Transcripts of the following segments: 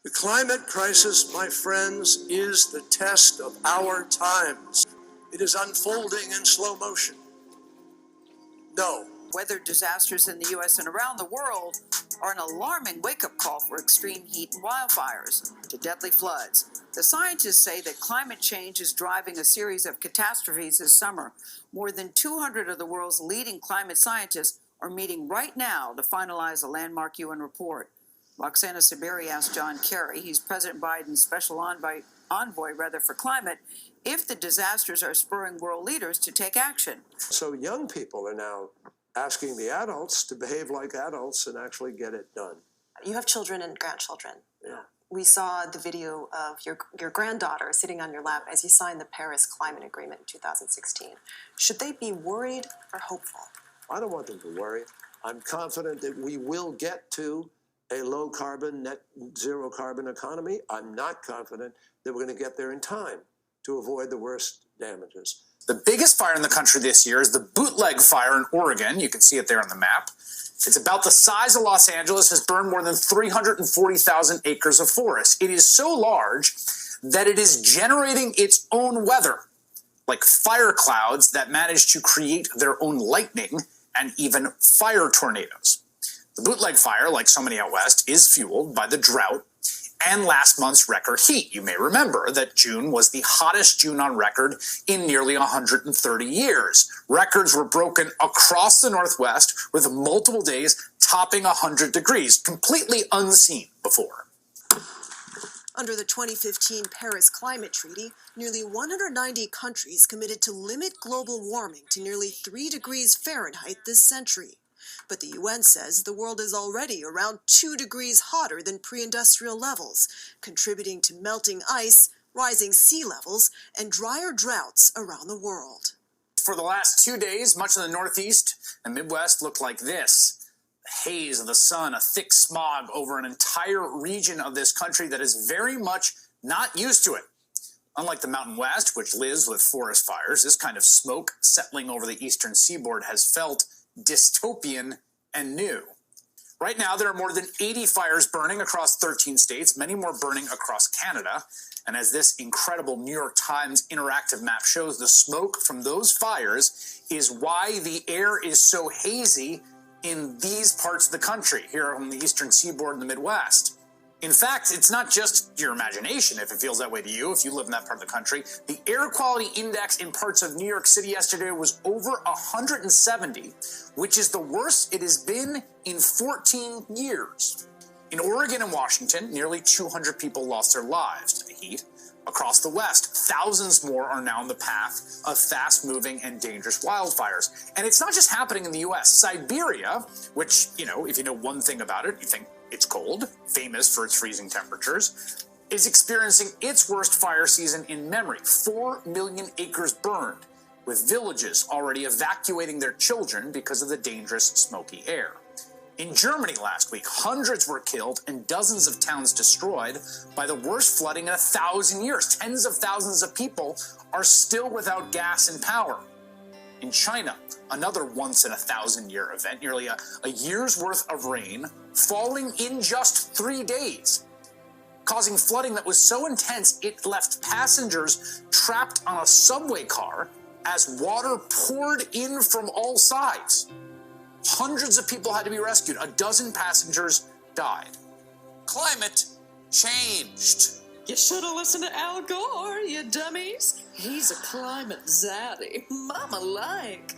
The climate crisis, my friends, is the test of our times. It is unfolding in slow motion. No. Weather disasters in the U.S. and around the world are an alarming wake-up call for extreme heat and wildfires to deadly floods. The scientists say that climate change is driving a series of catastrophes this summer. More than 200 of the world's leading climate scientists are meeting right now to finalize a landmark UN report. Roxana Saberi asked John Kerry, he's President Biden's special envoy for climate, if the disasters are spurring world leaders to take action. So young people are now asking the adults to behave like adults and actually get it done. You have children and grandchildren. Yeah. We saw the video of your granddaughter sitting on your lap as you signed the Paris Climate Agreement in 2016. Should they be worried or hopeful? I don't want them to worry. I'm confident that we will get to a low carbon, net zero carbon economy. I'm not confident that we're going to get there in time to avoid the worst damages. The biggest fire in the country this year is the Bootleg Fire in Oregon. You can see it there on the map. It's about the size of Los Angeles, has burned more than 340,000 acres of forest. It is so large that it is generating its own weather, like fire clouds that manage to create their own lightning and even fire tornadoes. The Bootleg Fire, like so many out west, is fueled by the drought and last month's record heat. You may remember that June was the hottest June on record in nearly 130 years. Records were broken across the Northwest with multiple days topping 100 degrees, completely unseen before. Under the 2015 Paris Climate Treaty, nearly 190 countries committed to limit global warming to nearly 3 degrees Fahrenheit this century. But the UN says the world is already around 2 degrees hotter than pre-industrial levels, contributing to melting ice, rising sea levels, and drier droughts around the world. For the last 2 days, much of the Northeast and Midwest looked like this. The haze of the sun, a thick smog over an entire region of this country that is very much not used to it. Unlike the Mountain West, which lives with forest fires, this kind of smoke settling over the eastern seaboard has felt dystopian and new. Right now, there are more than 80 fires burning across 13 states, many more burning across Canada. And as this incredible New York Times interactive map shows, the smoke from those fires is why the air is so hazy in these parts of the country, here on the eastern seaboard in the Midwest. In fact, it's not just your imagination if it feels that way to you, if you live in that part of the country. The air quality index in parts of New York City yesterday was over 170, which is the worst it has been in 14 years. In Oregon and Washington, nearly 200 people lost their lives to the heat. Across the West, thousands more are now in the path of fast-moving and dangerous wildfires. And it's not just happening in the U.S. Siberia, which, if you know one thing about it, you think it's cold, famous for its freezing temperatures, is experiencing its worst fire season in memory. 4 million acres burned, with villages already evacuating their children because of the dangerous smoky air. In Germany last week, hundreds were killed and dozens of towns destroyed by the worst flooding in 1,000 years. Tens of thousands of people are still without gas and power. In China, another once-in-a-thousand-year event, nearly a year's worth of rain falling in just 3 days, causing flooding that was so intense it left passengers trapped on a subway car as water poured in from all sides. Hundreds of people had to be rescued. 12 passengers died. Climate changed. You should have listened to Al Gore, you dummies. He's a climate zaddy. Mama like.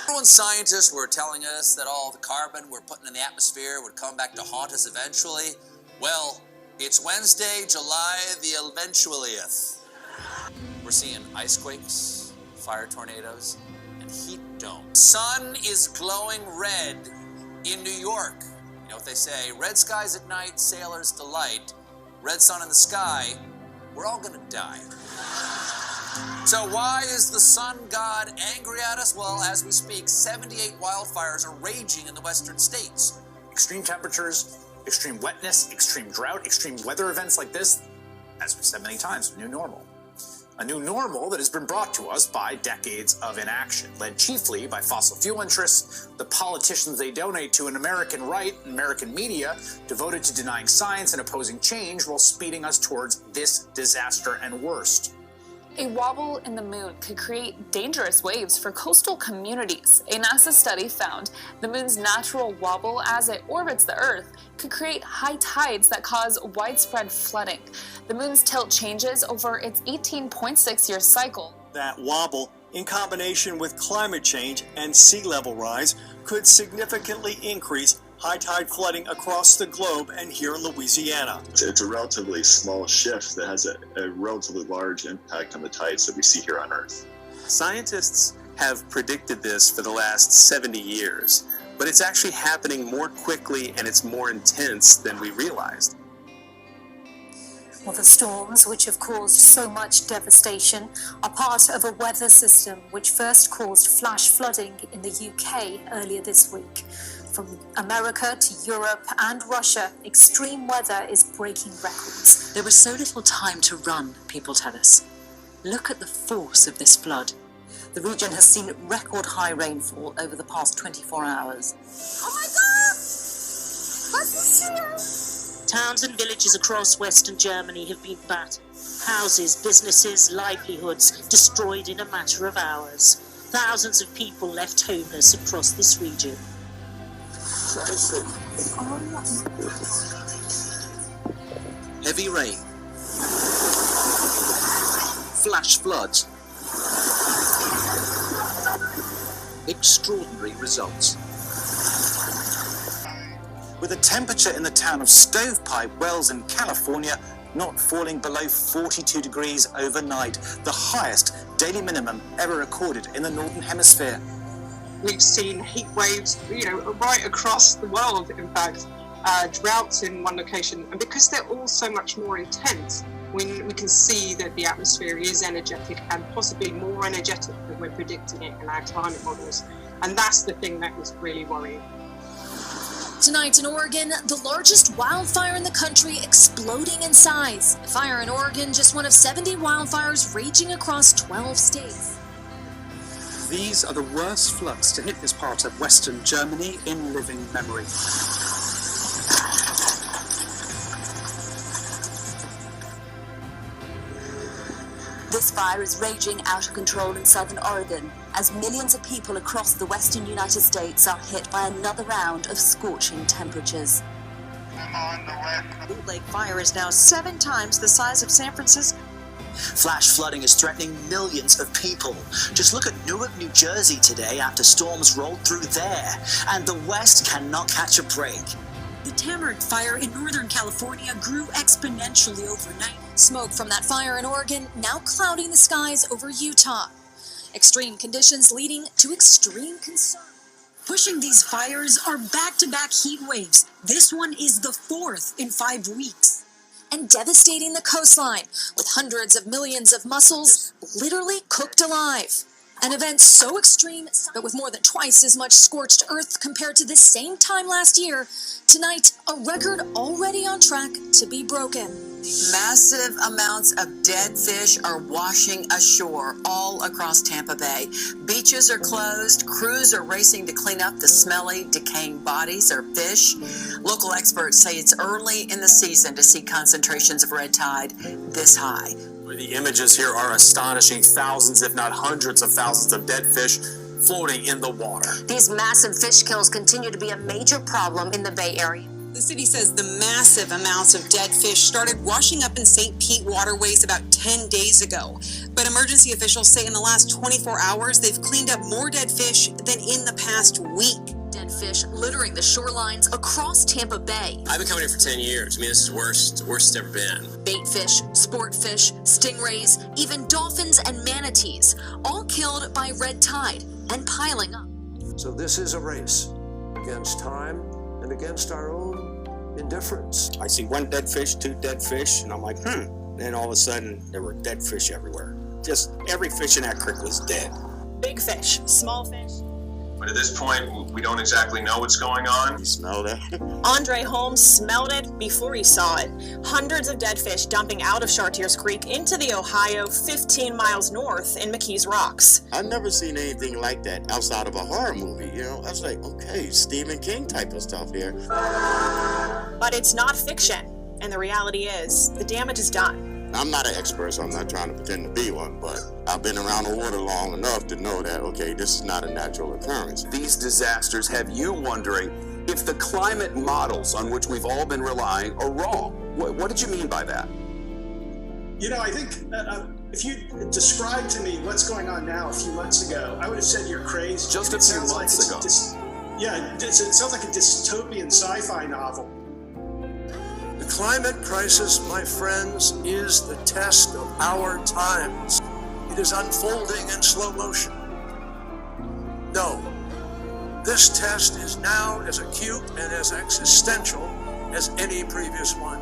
When scientists were telling us that all the carbon we're putting in the atmosphere would come back to haunt us eventually, well, it's Wednesday, July the eventualieth. We're seeing ice quakes, fire tornadoes, and heat domes. Sun is glowing red in New York. You know what they say, red skies at night, sailors delight. Red sun in the sky, we're all gonna die. So why is the sun god angry at us? Well, as we speak, 78 wildfires are raging in the western states. Extreme temperatures, extreme wetness, extreme drought, extreme weather events like this, as we've said many times, new normal. A new normal that has been brought to us by decades of inaction, led chiefly by fossil fuel interests, the politicians they donate to, an American right, American media, devoted to denying science and opposing change while speeding us towards this disaster and worst. A wobble in the moon could create dangerous waves for coastal communities. A NASA study found the moon's natural wobble as it orbits the Earth could create high tides that cause widespread flooding. The moon's tilt changes over its 18.6-year cycle. That wobble, in combination with climate change and sea level rise, could significantly increase high tide flooding across the globe and here in Louisiana. It's a relatively small shift that has a relatively large impact on the tides that we see here on Earth. Scientists have predicted this for the last 70 years, but it's actually happening more quickly and it's more intense than we realized. Well, the storms, which have caused so much devastation, are part of a weather system which first caused flash flooding in the UK earlier this week. From America to Europe and Russia, extreme weather is breaking records. There was so little time to run, people tell us. Look at the force of this flood. The region has seen record high rainfall over the past 24 hours. Oh my God! What's this here? Towns and villages across Western Germany have been battered. Houses, businesses, livelihoods destroyed in a matter of hours. Thousands of people left homeless across this region. Heavy rain, flash floods, extraordinary results. With the temperature in the town of Stovepipe Wells in California not falling below 42 degrees overnight, the highest daily minimum ever recorded in the Northern Hemisphere. We've seen heat waves, right across the world, in fact, droughts in one location. And because they're all so much more intense, we can see that the atmosphere is energetic and possibly more energetic than we're predicting it in our climate models. And that's the thing that was really worrying. Tonight in Oregon, the largest wildfire in the country exploding in size. The fire in Oregon, just one of 70 wildfires raging across 12 states. These are the worst floods to hit this part of Western Germany in living memory. This fire is raging out of control in southern Oregon as millions of people across the western United States are hit by another round of scorching temperatures. Boot Lake Fire is now 7 times the size of San Francisco. Flash flooding is threatening millions of people. Just look at Newark, New Jersey today after storms rolled through there, and the West cannot catch a break. The Tamarack fire in Northern California grew exponentially overnight. Smoke from that fire in Oregon now clouding the skies over Utah. Extreme conditions leading to extreme concern. Pushing these fires are back-to-back heat waves. This one is the 4th in 5 weeks. And devastating the coastline, with hundreds of millions of mussels literally cooked alive. An event so extreme that with more than twice as much scorched earth compared to this same time last year, tonight a record already on track to be broken. Massive amounts of dead fish are washing ashore all across Tampa Bay. Beaches are closed, crews are racing to clean up the smelly, decaying bodies or fish. Local experts say it's early in the season to see concentrations of red tide this high. The images here are astonishing. Thousands, if not hundreds of thousands of dead fish floating in the water. These massive fish kills continue to be a major problem in the Bay Area. The city says the massive amounts of dead fish started washing up in St. Pete waterways about 10 days ago. But emergency officials say in the last 24 hours, they've cleaned up more dead fish than in the past week. Dead fish littering the shorelines across Tampa Bay. I've been coming here for 10 years. I mean, this is the worst it's ever been. Bait fish, sport fish, stingrays, even dolphins and manatees, all killed by red tide and piling up. So this is a race against time and against our own indifference. I see one dead fish, 2 dead fish, and I'm like, Then all of a sudden, there were dead fish everywhere. Just every fish in that creek was dead. Big fish, small fish. But But at this point, we don't exactly know what's going on. You smell that? Andre Holmes smelled it before he saw it. Hundreds of dead fish dumping out of Chartiers Creek into the Ohio, 15 miles north in McKees Rocks. I've never seen anything like that outside of a horror movie, you know? I was like, okay, Stephen King type of stuff here. But it's not fiction, and the reality is, the damage is done. I'm not an expert, so I'm not trying to pretend to be one, but I've been around the water long enough to know that, okay, this is not a natural occurrence. These disasters have you wondering if the climate models on which we've all been relying are wrong. What did you mean by that? You know, I think if you described to me what's going on now a few months ago, I would have said you're crazy. Just a few months ago. It sounds like a dystopian sci-fi novel. The climate crisis, my friends, is the test of our times. It is unfolding in slow motion. No, this test is now as acute and as existential as any previous one.